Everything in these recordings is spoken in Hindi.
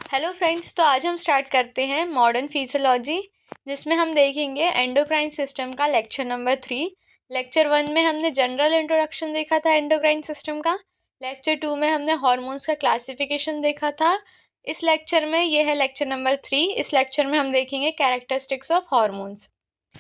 हेलो फ्रेंड्स, तो आज हम स्टार्ट करते हैं मॉडर्न फिजियोलॉजी, जिसमें हम देखेंगे एंडोक्राइन सिस्टम का लेक्चर नंबर 3। लेक्चर 1 में हमने जनरल इंट्रोडक्शन देखा था एंडोक्राइन सिस्टम का। लेक्चर 2 में हमने हार्मोन्स का क्लासिफिकेशन देखा था। इस लेक्चर में ये है लेक्चर नंबर 3। इस लेक्चर में हम देखेंगे कैरेक्टरिस्टिक्स ऑफ हार्मोन्स।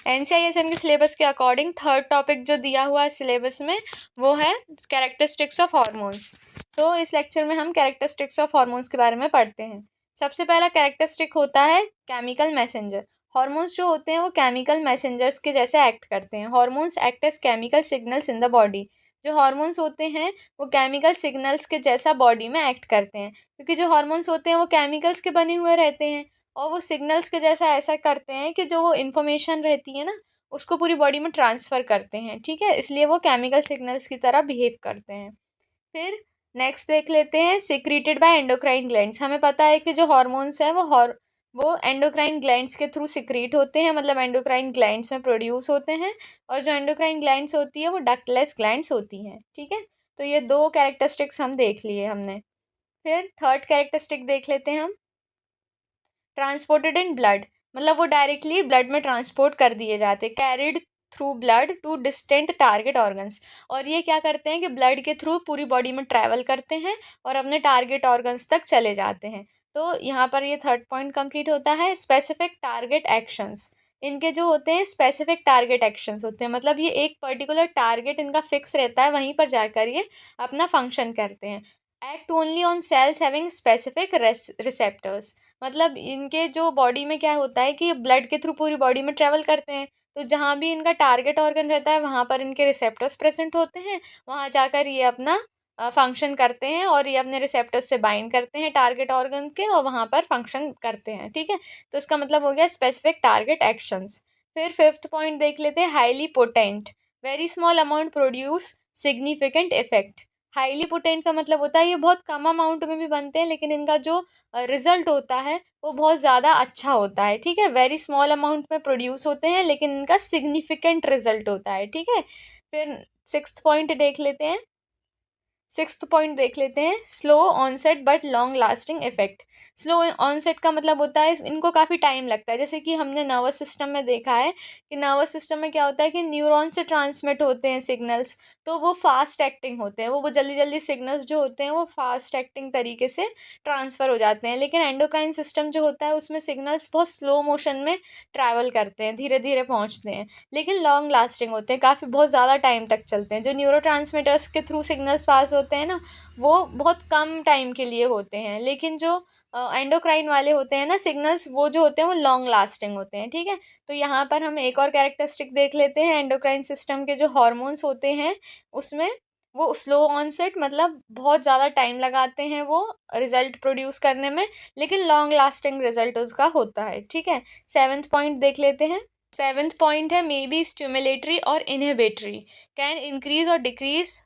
NCISM के सिलेबस के अकॉर्डिंग थर्ड टॉपिक जो दिया हुआ है सिलेबस में वो है कैरेक्टरिस्टिक्स ऑफ हार्मोन्स। तो इस लेक्चर में हम कैरेक्टरिस्टिक्स ऑफ हार्मोन्स के बारे में पढ़ते हैं। सबसे पहला कैरेक्टरिस्टिक होता है केमिकल मैसेंजर। हार्मोन्स जो होते हैं वो केमिकल मैसेंजर्स के जैसे एक्ट करते हैं। Hormones act as chemical signals in the body. जो हार्मोन्स होते हैं वो केमिकल सिग्नल्स के जैसा बॉडी में एक्ट करते हैं, क्योंकि जो हार्मोन्स होते हैं वो केमिकल्स के बने हुए रहते हैं और वो सिग्नल्स के जैसा ऐसा करते हैं कि जो वो इन्फॉर्मेशन रहती है ना उसको पूरी बॉडी में ट्रांसफ़र करते हैं। ठीक है, इसलिए वो केमिकल सिग्नल्स की तरह बिहेव करते हैं। फिर नेक्स्ट देख लेते हैं सिक्रीटेड बाय एंडोक्राइन ग्लैंड्स। हमें पता है कि जो हार्मोन्स हैं वो एंडोक्राइन ग्लैंड्स के थ्रू सिक्रीट होते हैं, मतलब एंडोक्राइन ग्लैंड्स में प्रोड्यूस होते हैं। और जो एंडोक्राइन ग्लैंड्स होती है वो डक्टलेस ग्लैंड्स होती हैं। ठीक है, तो ये दो कैरेक्टरिस्टिक्स हम देख लिए हमने। फिर थर्ड कैरेक्टरिस्टिक देख लेते हैं हम, ट्रांसपोर्टेड इन ब्लड, मतलब वो डायरेक्टली ब्लड में ट्रांसपोर्ट कर दिए जाते, carried through blood to distant target organs. और ये क्या करते हैं कि ब्लड के थ्रू पूरी बॉडी में ट्रैवल करते हैं और अपने टारगेट ऑर्गन्स तक चले जाते हैं। तो यहाँ पर ये थर्ड पॉइंट कंप्लीट होता है। स्पेसिफिक टारगेट एक्शंस, इनके जो होते हैं स्पेसिफिक टारगेट एक्शंस होते हैं, मतलब ये एक पर्टिकुलर टारगेट इनका फिक्स रहता है, वहीं पर जाकर ये अपना फंक्शन करते हैं। Act only on sales having specific receptors, मतलब इनके जो बॉडी में क्या होता है कि ब्लड के थ्रू पूरी बॉडी में ट्रैवल करते हैं, तो जहाँ भी इनका टारगेट ऑर्गन रहता है वहाँ पर इनके रिसेप्टर्स प्रेजेंट होते हैं। वहाँ जाकर ये अपना फंक्शन करते हैं और ये अपने रिसेप्टर्स से बाइंड करते हैं टारगेट ऑर्गन के और वहाँ पर फंक्शन करते हैं। ठीक है, तो इसका मतलब हो गया स्पेसिफिक टारगेट एक्शंस। फिर फिफ्थ पॉइंट देख लेते हैं, highly potent, very small amount produce significant effect. Highly potent का मतलब होता है ये बहुत कम अमाउंट में भी बनते हैं लेकिन इनका जो रिजल्ट होता है वो बहुत ज़्यादा अच्छा होता है। ठीक है, वेरी स्मॉल अमाउंट में प्रोड्यूस होते हैं लेकिन इनका सिग्निफिकेंट रिजल्ट होता है। ठीक है, फिर सिक्स्थ पॉइंट देख लेते हैं, slow onset but long lasting effect. Slow onset का मतलब होता है इनको काफ़ी टाइम लगता है, जैसे कि हमने नर्वस सिस्टम में देखा है कि नर्वस सिस्टम में क्या होता है कि न्यूरॉन से ट्रांसमिट होते हैं सिग्नल्स, तो वो फास्ट एक्टिंग होते हैं, वो जल्दी जल्दी सिग्नल्स जो होते हैं वो फास्ट एक्टिंग तरीके से ट्रांसफ़र हो जाते हैं। लेकिन एंडोक्राइन सिस्टम जो होता है उसमें सिग्नल्स बहुत स्लो मोशन में ट्रैवल करते हैं, धीरे धीरे पहुँचते हैं, लेकिन लॉन्ग लास्टिंग होते हैं, काफ़ी बहुत ज़्यादा टाइम तक चलते हैं। जो न्यूरो के थ्रू सिग्नल्स पास होते हैं ना वो बहुत कम टाइम के लिए होते हैं, लेकिन जो एंडोक्राइन वाले होते हैं ना सिग्नल्स वो जो होते हैं वो लॉन्ग लास्टिंग होते हैं। ठीक है, तो यहाँ पर हम एक और कैरेक्टरिस्टिक देख लेते हैं, एंडोक्राइन सिस्टम के जो हार्मोन्स होते हैं उसमें वो स्लो ऑनसेट, मतलब बहुत ज़्यादा टाइम लगाते हैं वो रिजल्ट प्रोड्यूस करने में, लेकिन लॉन्ग लास्टिंग रिजल्ट उसका होता है। ठीक है, सेवन्थ पॉइंट देख लेते हैं। सेवन्थ पॉइंट है, मे बी स्टिमुलेटरी और इनहिबिटरी, कैन इंक्रीज और डिक्रीज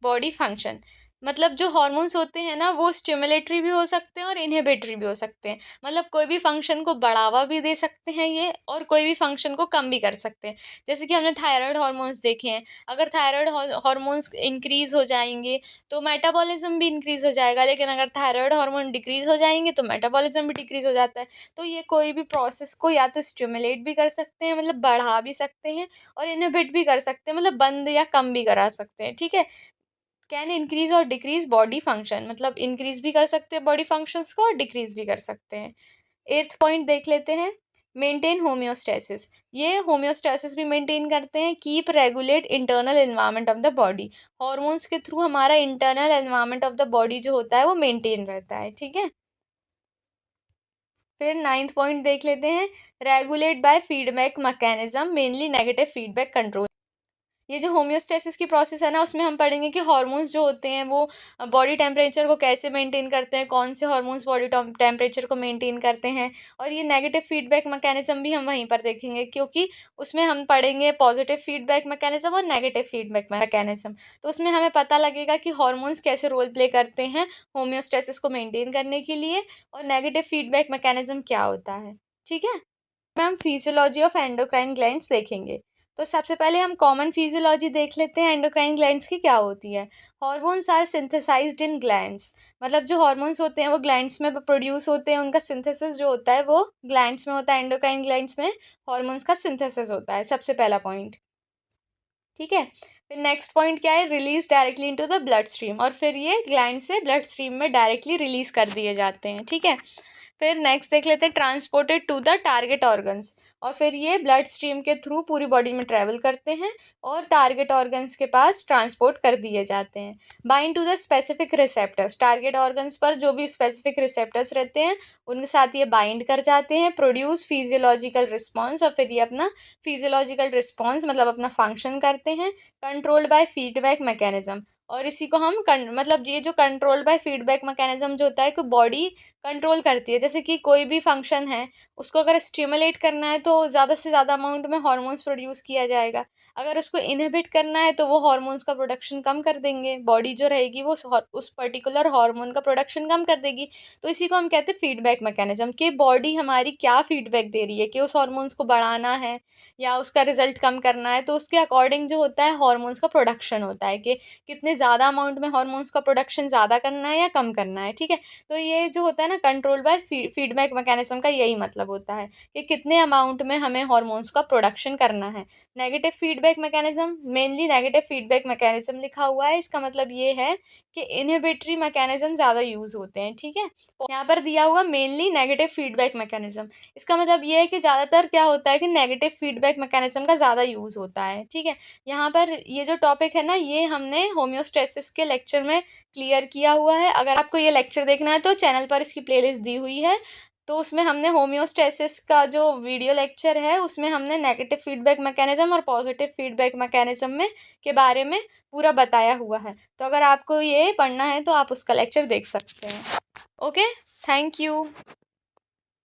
बॉडी फंक्शन। मतलब जो हार्मोन्स होते हैं ना वो स्टिमुलेटरी भी हो सकते हैं और इनहिबिटरी भी हो सकते हैं, मतलब कोई भी फंक्शन को बढ़ावा भी दे सकते हैं ये और कोई भी फंक्शन को कम भी कर सकते हैं। जैसे कि हमने थायराइड हार्मोन्स देखे हैं, अगर थायराइड हार्मोन्स इंक्रीज हो जाएंगे तो मेटाबॉलिज्म भी इंक्रीज हो जाएगा, लेकिन अगर थायराइड हार्मोन डिक्रीज हो जाएंगे तो मेटाबॉलिज्म भी डिक्रीज हो जाता है। तो ये कोई भी प्रोसेस को या तो स्टिमुलेट भी कर सकते हैं, मतलब बढ़ा भी सकते हैं, और इनहिबिट भी कर सकते हैं, मतलब बंद या कम भी करा सकते हैं। ठीक है, कैन इंक्रीज और डिक्रीज बॉडी फंक्शन, मतलब इंक्रीज भी कर सकते हैं बॉडी फंक्शंस को और डिक्रीज भी कर सकते हैं। एट्थ पॉइंट देख लेते हैं, मेंटेन होम्योस्टेसिस, ये होम्योस्टेसिस भी मेंटेन करते हैं। Keep regulate internal environment of the body, hormones के थ्रू हमारा internal environment of the body जो होता है वो मेंटेन रहता है। ठीक है, फिर नाइन्थ पॉइंट देख लेते हैं, regulate by feedback mechanism, mainly negative feedback control. ये जो होम्योस्टेसिस की प्रोसेस है ना उसमें हम पढ़ेंगे कि हार्मोन्स जो होते हैं वो बॉडी टेम्परेचर को कैसे मेंटेन करते हैं, कौन से हार्मोन्स बॉडी टेम्परेचर को मेंटेन करते हैं, और ये नेगेटिव फीडबैक मैकेनिज्म भी हम वहीं पर देखेंगे, क्योंकि उसमें हम पढ़ेंगे पॉजिटिव फीडबैक मैकेनिज्म और नेगेटिव फीडबैक मैकेनिज्म। तो उसमें हमें पता लगेगा कि हार्मोन्स कैसे रोल प्ले करते हैं होम्योस्टेसिस को मेंटेन करने के लिए, और नेगेटिव फीडबैक मैकेनिज्म क्या होता है। ठीक है, हम फिजियोलॉजी ऑफ एंडोक्राइन ग्लैंड्स देखेंगे। तो सबसे पहले हम कॉमन फिजियोलॉजी देख लेते हैं एंडोक्राइन ग्लैंड्स की क्या होती है। Hormones are synthesized in glands, मतलब जो हॉर्मोन्स होते हैं वो ग्लैंड्स में प्रोड्यूस होते हैं, उनका सिंथेसिस जो होता है वो ग्लैंड्स में होता है। एंडोक्राइन ग्लैंड्स में हॉर्मोन्स का सिंथेसिस होता है, सबसे पहला पॉइंट। ठीक है, फिर नेक्स्ट पॉइंट क्या है, release directly into the blood stream, और फिर ये ग्लैंड से ब्लड स्ट्रीम में डायरेक्टली रिलीज कर दिए जाते हैं। ठीक है, फिर नेक्स्ट देख लेते हैं transported to the target organs, और फिर ये ब्लड स्ट्रीम के थ्रू पूरी बॉडी में ट्रैवल करते हैं और टारगेट ऑर्गन्स के पास ट्रांसपोर्ट कर दिए जाते हैं। Bind to the specific receptors, target organs पर जो भी स्पेसिफिक रिसेप्टर्स रहते हैं उनके साथ ये बाइंड कर जाते हैं। प्रोड्यूस फिजियोलॉजिकल रिस्पॉन्स, और फिर ये अपना फिजियोलॉजिकल रिस्पॉन्स मतलब अपना फंक्शन करते हैं। कंट्रोल्ड बाय फीडबैक मैकेनिज्म, और इसी को हम मतलब ये जो कंट्रोल्ड बाय फीडबैक मैकेनिज्म जो होता है कि बॉडी कंट्रोल करती है, जैसे कि कोई भी फंक्शन है उसको अगर स्टिमुलेट करना है तो ज़्यादा से ज़्यादा अमाउंट में हार्मोन्स प्रोड्यूस किया जाएगा, अगर उसको इनहिबिट करना है तो वो हार्मोन्स का प्रोडक्शन कम कर देंगे, बॉडी जो रहेगी वो उस पर्टिकुलर हार्मोन का प्रोडक्शन कम कर देगी। तो इसी को हम कहते हैं फीडबैक मैकेनिज्म, कि बॉडी हमारी क्या फीडबैक दे रही है कि उस हार्मोन्स को बढ़ाना है या उसका रिजल्ट कम करना है, तो उसके अकॉर्डिंग जो होता है हार्मोन्स का प्रोडक्शन होता है कि कितने ज़्यादा अमाउंट में हार्मोन्स का प्रोडक्शन ज़्यादा करना है या कम करना है। ठीक है, तो ये जो होता है ना कंट्रोल बाय फीडबैक मैकेनिज्म का यही मतलब होता है कि कितने अमाउंट में हमें हार्मोन्स का प्रोडक्शन करना है। Negative feedback mechanism, mainly negative feedback mechanism लिखा हुआ है, इसका मतलब ये है कि इनहिबिटरी मैकेनिज्म ज़्यादा यूज़ होते हैं। ठीक है, यहाँ पर दिया हुआ मेनली नेगेटिव फीडबैक मैकेनिज्म, इसका मतलब ये है कि ज़्यादातर क्या होता है कि नेगेटिव फीडबैक मैकेनिज्म का ज़्यादा यूज़ होता है। ठीक है, यहाँ पर ये जो टॉपिक है ना ये हमने होम्योस्टेसिस के लेक्चर में क्लियर किया हुआ है। अगर आपको ये लेक्चर देखना है तो चैनल पर इसकी प्लेलिस्ट दी हुई है, तो उसमें हमने होम्योस्टेसिस का जो वीडियो लेक्चर है उसमें हमने नेगेटिव फीडबैक मैकेनिज्म और पॉजिटिव फीडबैक मैकेनिज्म में के बारे में पूरा बताया हुआ है। तो अगर आपको ये पढ़ना है तो आप उसका लेक्चर देख सकते हैं। Okay, thank you.